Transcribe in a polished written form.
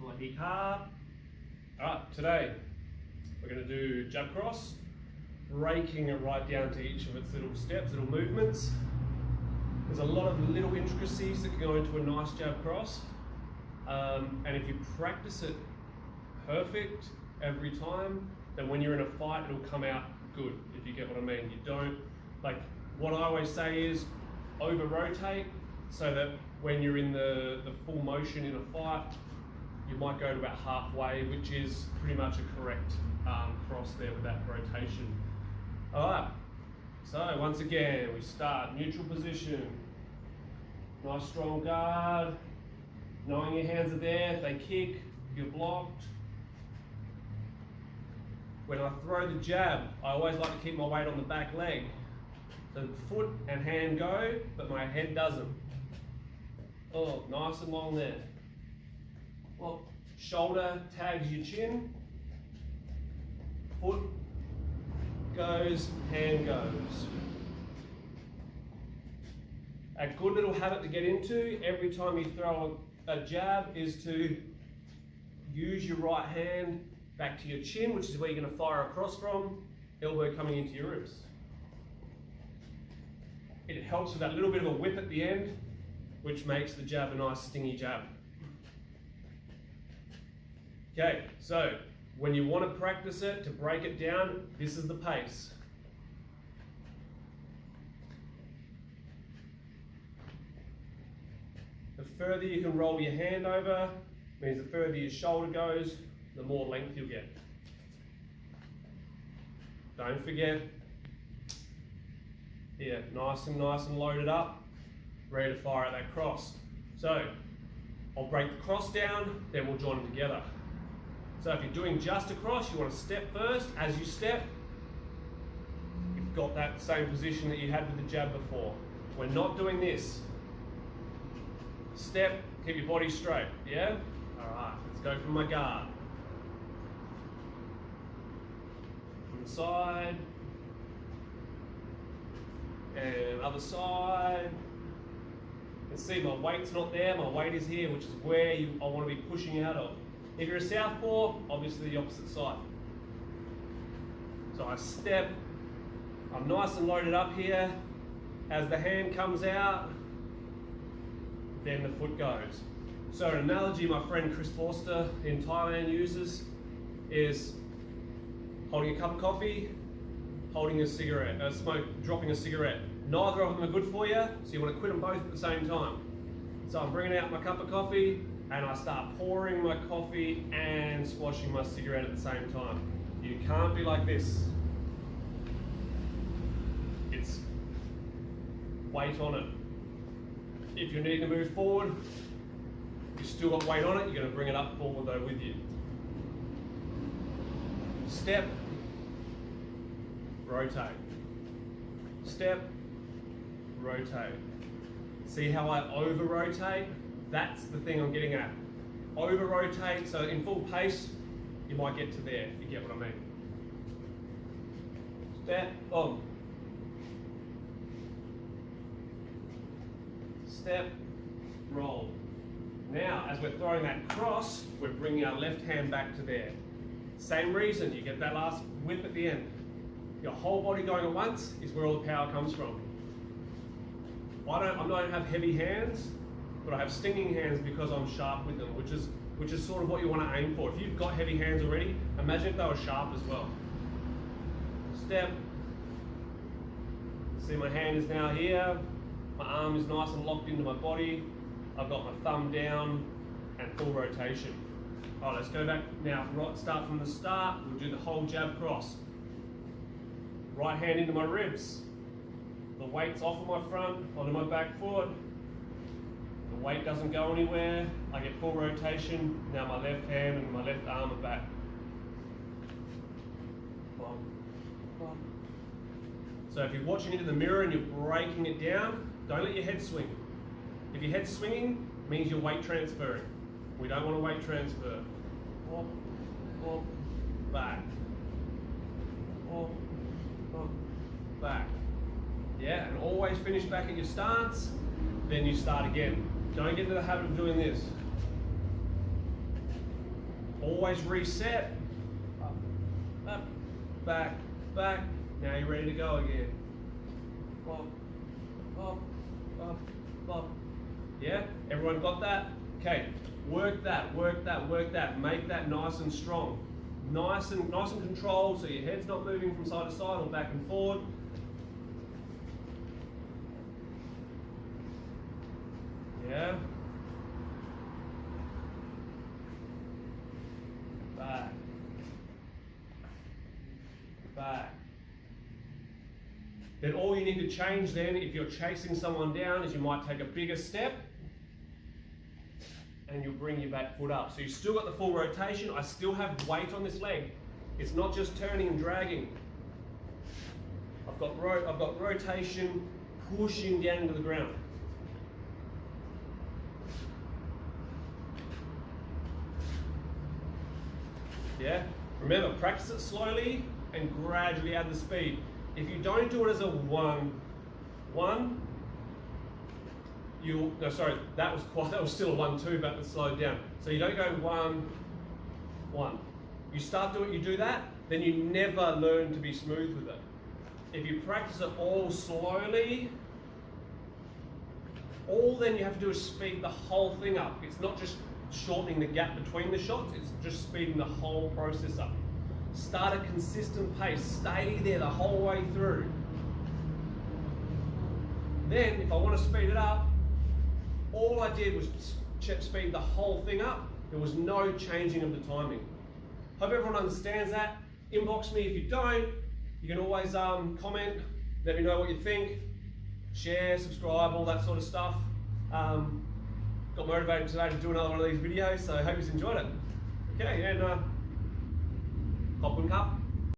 Alright, today we're going to do jab cross, breaking it right down to each of its little steps, little movements. There's a lot of little intricacies that can go into a nice jab cross, and if you practice it perfect every time, then when you're in a fight it'll come out good, if you get what I mean. You don't, like, what I always say is over rotate so that when you're in the full motion in a fight, you might go to about halfway, which is pretty much a correct cross there with that rotation. Alright, so once again we start neutral position, nice strong guard, knowing your hands are there. If they kick, you're blocked. When I throw the jab, I always like to keep my weight on the back leg. So the foot and hand go, but my head doesn't. Oh, nice and long there. Well, shoulder tags your chin, foot goes, hand goes. A good little habit to get into every time you throw a jab is to use your right hand back to your chin, which is where you're going to fire across from, elbow coming into your ribs. It helps with that little bit of a whip at the end, which makes the jab a nice stingy jab. Okay, so when you want to practice it, to break it down, this is the pace. The further you can roll your hand over, means the further your shoulder goes, the more length you'll get. Don't forget, here, nice and loaded up, ready to fire at that cross. So, I'll break the cross down, then we'll join them together. So if you're doing just a cross, you want to step first. As you step, you've got that same position that you had with the jab before. We're not doing this. Step, keep your body straight, yeah? All right, let's go from my guard. From the side, and other side. You can see my weight's not there, my weight is here, which is where I want to be pushing out of. If you're a southpaw, obviously the opposite side. So I step, I'm nice and loaded up here. As the hand comes out, then the foot goes. So an analogy my friend Chris Forster in Thailand uses is holding a cup of coffee, holding a cigarette, dropping a cigarette. Neither of them are good for you, so you want to quit them both at the same time. So I'm bringing out my cup of coffee, and I start pouring my coffee and squashing my cigarette at the same time. You can't be like this. It's weight on it. If you need to move forward, you've still got weight on it, you're going to bring it up forward though with you. Step, rotate. Step, rotate. See how I over-rotate? That's the thing I'm getting at. Over-rotate, so in full pace, you might get to there, you get what I mean. Step, on. Step, roll. Now, as we're throwing that cross, we're bringing our left hand back to there. Same reason, you get that last whip at the end. Your whole body going at once is where all the power comes from. I don't have heavy hands, but I have stinging hands because I'm sharp with them, which is sort of what you want to aim for. If you've got heavy hands already, imagine if they were sharp as well. Step. See, my hand is now here. My arm is nice and locked into my body. I've got my thumb down and full rotation. All right, let's go back now. Start from the start. We'll do the whole jab cross. Right hand into my ribs. The weight's off of my front, onto my back foot. The weight doesn't go anywhere. I get full rotation. Now my left hand and my left arm are back. So if you're watching it in the mirror and you're breaking it down, don't let your head swing. If your head's swinging, it means you're weight transferring. We don't want to weight transfer. Back. Back. Yeah, and always finish back at your stance, then you start again. Don't get into the habit of doing this. Always reset. Up, up, back, back. Now you're ready to go again. Up, up, up, up. Yeah, everyone got that? Okay, work that, work that, work that. Make that nice and strong. Nice and controlled, so your head's not moving from side to side or back and forward. Yeah. Back. Back. Then all you need to change then, if you're chasing someone down, is you might take a bigger step and you'll bring your back foot up. So you still got the full rotation. I still have weight on this leg. It's not just turning and dragging. I've got rotation pushing down into the ground. Yeah? Remember, practice it slowly and gradually add the speed. If you don't do it as a one, that was still a 1-2, but it's slowed down. So you don't go 1-1. You start doing, you do that, then you never learn to be smooth with it. If you practice it all slowly, all then you have to do is speed the whole thing up. It's not just shortening the gap between the shots, it's just speeding the whole process up. Start a consistent pace, stay there the whole way through. Then, if I want to speed it up, all I did was speed the whole thing up. There was no changing of the timing. Hope everyone understands that. Inbox me if you don't. You can always comment, let me know what you think, share, subscribe, all that sort of stuff. Got motivated today to do another one of these videos, so I hope you've enjoyed it. Okay, and Hop and Cup.